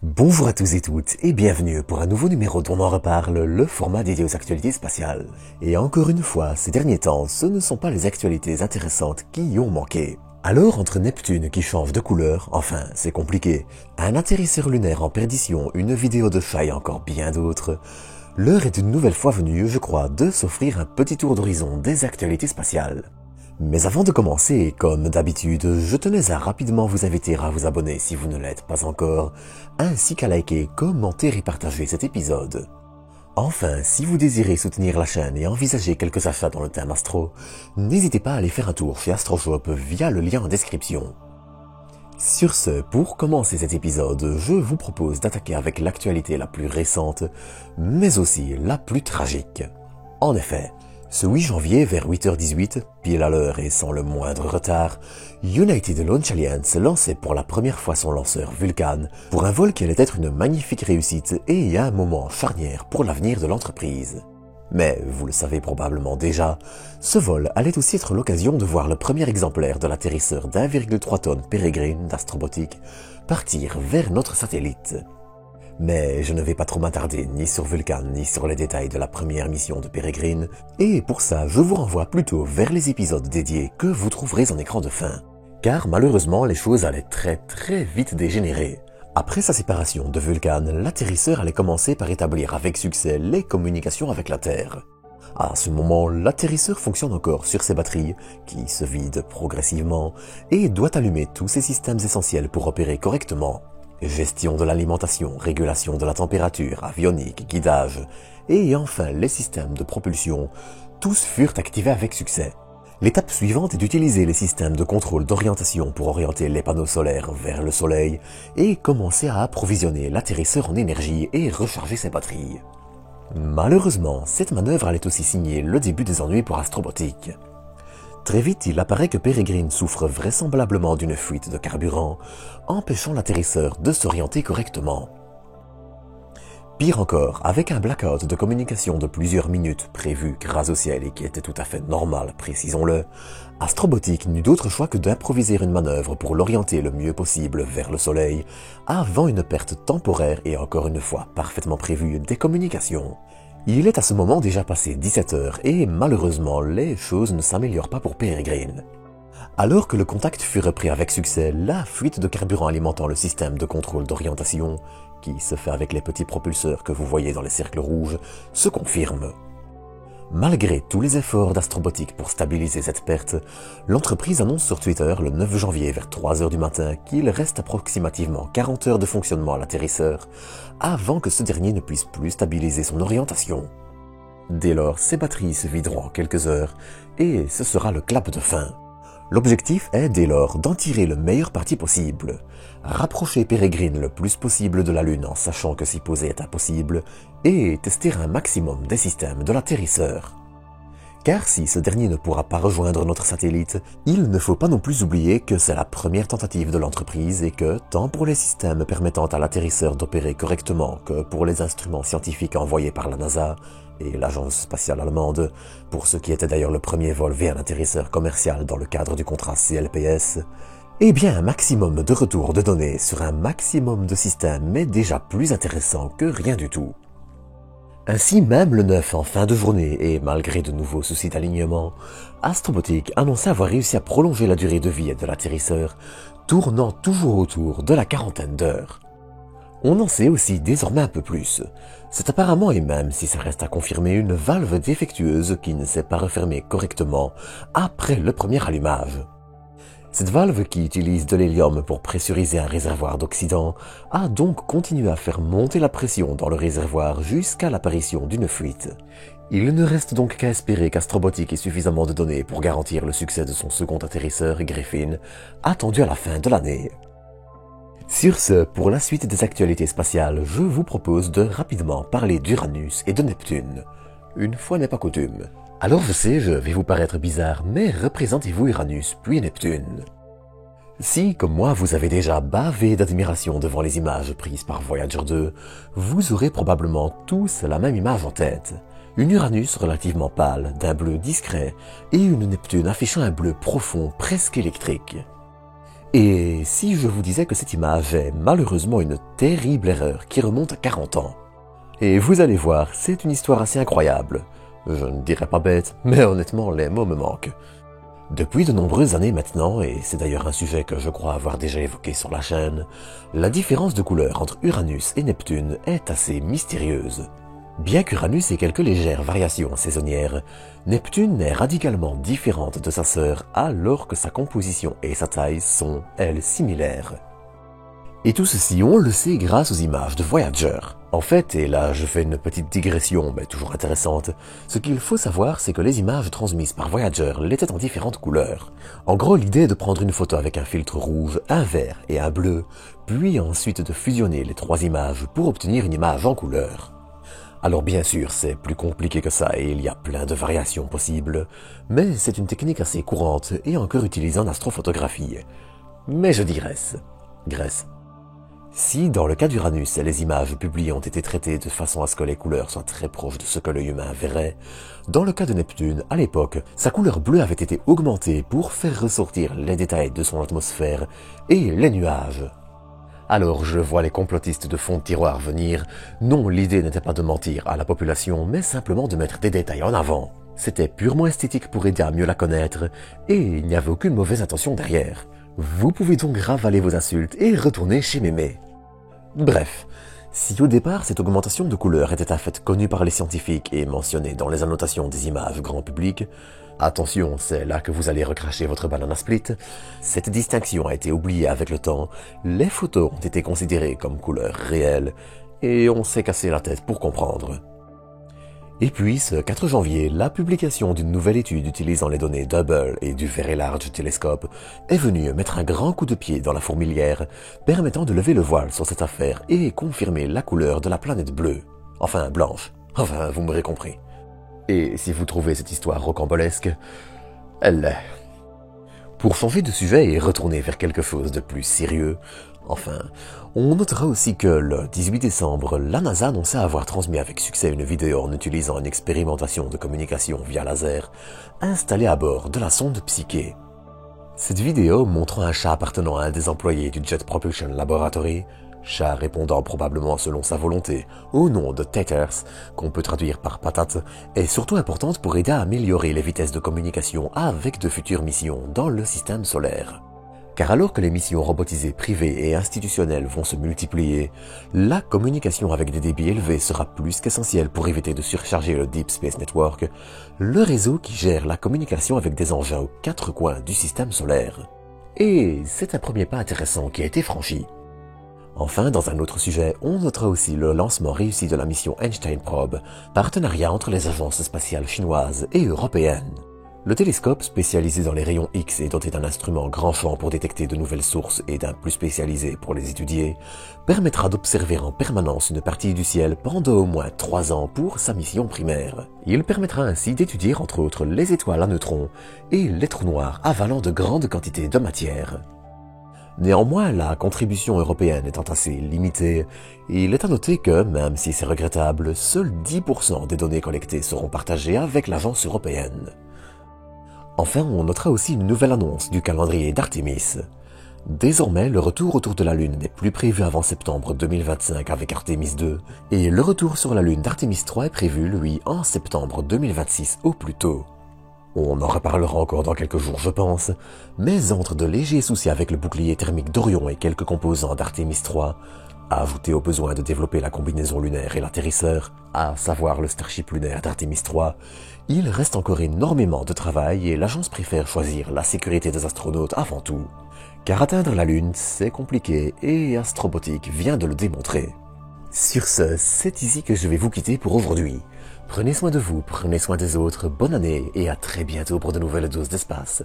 Bonjour à tous et toutes et bienvenue pour un nouveau numéro dont on en reparle, le format dédié aux actualités spatiales. Et encore une fois, ces derniers temps, ce ne sont pas les actualités intéressantes qui y ont manqué. Alors entre Neptune qui change de couleur, enfin c'est compliqué, un atterrisseur lunaire en perdition, une vidéo de chat et encore bien d'autres, l'heure est une nouvelle fois venue, je crois, de s'offrir un petit tour d'horizon des actualités spatiales. Mais avant de commencer, comme d'habitude, je tenais à rapidement vous inviter à vous abonner si vous ne l'êtes pas encore, ainsi qu'à liker, commenter et partager cet épisode. Enfin, si vous désirez soutenir la chaîne et envisager quelques achats dans le thème astro, n'hésitez pas à aller faire un tour chez AstroShop via le lien en description. Sur ce, pour commencer cet épisode, je vous propose d'attaquer avec l'actualité la plus récente, mais aussi la plus tragique. En effet, ce 8 janvier vers 8h18, pile à l'heure et sans le moindre retard, United Launch Alliance lançait pour la première fois son lanceur Vulcan pour un vol qui allait être une magnifique réussite et un moment charnière pour l'avenir de l'entreprise. Mais, vous le savez probablement déjà, ce vol allait aussi être l'occasion de voir le premier exemplaire de l'atterrisseur d'1,3 tonnes Peregrine d'Astrobotic partir vers notre satellite. Mais je ne vais pas trop m'attarder ni sur Vulcan ni sur les détails de la première mission de Peregrine, et pour ça je vous renvoie plutôt vers les épisodes dédiés que vous trouverez en écran de fin. Car malheureusement les choses allaient très vite dégénérer. Après sa séparation de Vulcan, l'atterrisseur allait commencer par établir avec succès les communications avec la Terre. À ce moment, l'atterrisseur fonctionne encore sur ses batteries, qui se vident progressivement, et doit allumer tous ses systèmes essentiels pour opérer correctement. Gestion de l'alimentation, régulation de la température, avionique, guidage, et enfin les systèmes de propulsion, tous furent activés avec succès. L'étape suivante est d'utiliser les systèmes de contrôle d'orientation pour orienter les panneaux solaires vers le soleil et commencer à approvisionner l'atterrisseur en énergie et recharger ses batteries. Malheureusement, cette manœuvre allait aussi signer le début des ennuis pour Astrobotic. Très vite, il apparaît que Peregrine souffre vraisemblablement d'une fuite de carburant, empêchant l'atterrisseur de s'orienter correctement. Pire encore, avec un blackout de communication de plusieurs minutes prévu grâce au ciel et qui était tout à fait normal, précisons-le, Astrobotic n'eut d'autre choix que d'improviser une manœuvre pour l'orienter le mieux possible vers le soleil, avant une perte temporaire et encore une fois parfaitement prévue des communications. Il est à ce moment déjà passé 17 heures et malheureusement les choses ne s'améliorent pas pour Peregrine. Alors que le contact fut repris avec succès, la fuite de carburant alimentant le système de contrôle d'orientation, qui se fait avec les petits propulseurs que vous voyez dans les cercles rouges, se confirme. Malgré tous les efforts d'Astrobotic pour stabiliser cette perte, l'entreprise annonce sur Twitter le 9 janvier vers 3h du matin qu'il reste approximativement 40 heures de fonctionnement à l'atterrisseur avant que ce dernier ne puisse plus stabiliser son orientation. Dès lors, ses batteries se videront en quelques heures et ce sera le clap de fin. L'objectif est dès lors d'en tirer le meilleur parti possible, rapprocher Peregrine le plus possible de la Lune en sachant que s'y poser est impossible, et tester un maximum des systèmes de l'atterrisseur. Car si ce dernier ne pourra pas rejoindre notre satellite, il ne faut pas non plus oublier que c'est la première tentative de l'entreprise et que, tant pour les systèmes permettant à l'atterrisseur d'opérer correctement que pour les instruments scientifiques envoyés par la NASA et l'agence spatiale allemande, pour ce qui était d'ailleurs le premier vol vers un atterrisseur commercial dans le cadre du contrat CLPS, eh bien un maximum de retour de données sur un maximum de systèmes est déjà plus intéressant que rien du tout. Ainsi, même le 9 en fin de journée, et malgré de nouveaux soucis d'alignement, Astrobotic annonçait avoir réussi à prolonger la durée de vie de l'atterrisseur, tournant toujours autour de la 40aine d'heures. On en sait aussi désormais un peu plus. C'est apparemment, et même si ça reste à confirmer, une valve défectueuse qui ne s'est pas refermée correctement après le premier allumage. Cette valve, qui utilise de l'hélium pour pressuriser un réservoir d'oxydant, a donc continué à faire monter la pression dans le réservoir jusqu'à l'apparition d'une fuite. Il ne reste donc qu'à espérer qu'Astrobotic ait suffisamment de données pour garantir le succès de son second atterrisseur, Griffin, attendu à la fin de l'année. Sur ce, pour la suite des actualités spatiales, je vous propose de rapidement parler d'Uranus et de Neptune. Une fois n'est pas coutume. Alors je sais, je vais vous paraître bizarre, mais représentez-vous Uranus puis Neptune. Si, comme moi, vous avez déjà bavé d'admiration devant les images prises par Voyager 2, vous aurez probablement tous la même image en tête. Une Uranus relativement pâle, d'un bleu discret, et une Neptune affichant un bleu profond, presque électrique. Et si je vous disais que cette image est malheureusement une terrible erreur qui remonte à 40 ans? Et vous allez voir, c'est une histoire assez incroyable. Je ne dirais pas bête, mais honnêtement, les mots me manquent. Depuis de nombreuses années maintenant, et c'est d'ailleurs un sujet que je crois avoir déjà évoqué sur la chaîne, la différence de couleur entre Uranus et Neptune est assez mystérieuse. Bien qu'Uranus ait quelques légères variations saisonnières, Neptune est radicalement différente de sa sœur alors que sa composition et sa taille sont, elles, similaires. Et tout ceci, on le sait grâce aux images de Voyager. En fait, et là je fais une petite digression, mais toujours intéressante, ce qu'il faut savoir c'est que les images transmises par Voyager l'étaient en différentes couleurs. En gros, l'idée est de prendre une photo avec un filtre rouge, un vert et un bleu, puis ensuite de fusionner les trois images pour obtenir une image en couleur. Alors bien sûr, c'est plus compliqué que ça et il y a plein de variations possibles, mais c'est une technique assez courante et encore utilisée en astrophotographie. Mais je digresse. Si, dans le cas d'Uranus, les images publiées ont été traitées de façon à ce que les couleurs soient très proches de ce que l'œil humain verrait, dans le cas de Neptune, à l'époque, sa couleur bleue avait été augmentée pour faire ressortir les détails de son atmosphère et les nuages. Alors je vois les complotistes de fond de tiroir venir. Non, l'idée n'était pas de mentir à la population, mais simplement de mettre des détails en avant. C'était purement esthétique pour aider à mieux la connaître, et il n'y avait aucune mauvaise intention derrière. Vous pouvez donc ravaler vos insultes et retourner chez Mémé. Bref, si au départ cette augmentation de couleur était un fait connu par les scientifiques et mentionné dans les annotations des images grand public, attention, c'est là que vous allez recracher votre banana split, cette distinction a été oubliée avec le temps, les photos ont été considérées comme couleurs réelles, et on s'est cassé la tête pour comprendre. Et puis, ce 4 janvier, la publication d'une nouvelle étude utilisant les données d'Hubble et du Very Large Telescope est venue mettre un grand coup de pied dans la fourmilière, permettant de lever le voile sur cette affaire et confirmer la couleur de la planète bleue. Enfin, blanche. Enfin, vous m'aurez compris. Et si vous trouvez cette histoire rocambolesque, elle l'est. Pour changer de sujet et retourner vers quelque chose de plus sérieux, enfin, on notera aussi que le 18 décembre, la NASA annonçait avoir transmis avec succès une vidéo en utilisant une expérimentation de communication via laser installée à bord de la sonde Psyche. Cette vidéo montrant un chat appartenant à un des employés du Jet Propulsion Laboratory, chat répondant probablement selon sa volonté au nom de Taters, qu'on peut traduire par patate, est surtout importante pour aider à améliorer les vitesses de communication avec de futures missions dans le système solaire. Car alors que les missions robotisées privées et institutionnelles vont se multiplier, la communication avec des débits élevés sera plus qu'essentielle pour éviter de surcharger le Deep Space Network, le réseau qui gère la communication avec des engins aux quatre coins du système solaire. Et c'est un premier pas intéressant qui a été franchi. Enfin, dans un autre sujet, on notera aussi le lancement réussi de la mission Einstein Probe, partenariat entre les agences spatiales chinoises et européennes. Le télescope, spécialisé dans les rayons X et doté d'un instrument grand champ pour détecter de nouvelles sources et d'un plus spécialisé pour les étudier, permettra d'observer en permanence une partie du ciel pendant au moins 3 ans pour sa mission primaire. Il permettra ainsi d'étudier entre autres les étoiles à neutrons et les trous noirs avalant de grandes quantités de matière. Néanmoins, la contribution européenne étant assez limitée, il est à noter que, même si c'est regrettable, seuls 10% des données collectées seront partagées avec l'agence européenne. Enfin, on notera aussi une nouvelle annonce du calendrier d'Artemis. Désormais, le retour autour de la Lune n'est plus prévu avant septembre 2025 avec Artemis 2, et le retour sur la Lune d'Artemis 3 est prévu, lui, en septembre 2026 au plus tôt. On en reparlera encore dans quelques jours, je pense, mais entre de légers soucis avec le bouclier thermique d'Orion et quelques composants d'Artemis 3, ajoutés au besoin de développer la combinaison lunaire et l'atterrisseur, à savoir le Starship lunaire d'Artemis 3, il reste encore énormément de travail et l'agence préfère choisir la sécurité des astronautes avant tout. Car atteindre la Lune, c'est compliqué et Astrobotic vient de le démontrer. Sur ce, c'est ici que je vais vous quitter pour aujourd'hui. Prenez soin de vous, prenez soin des autres, bonne année et à très bientôt pour de nouvelles doses d'espace.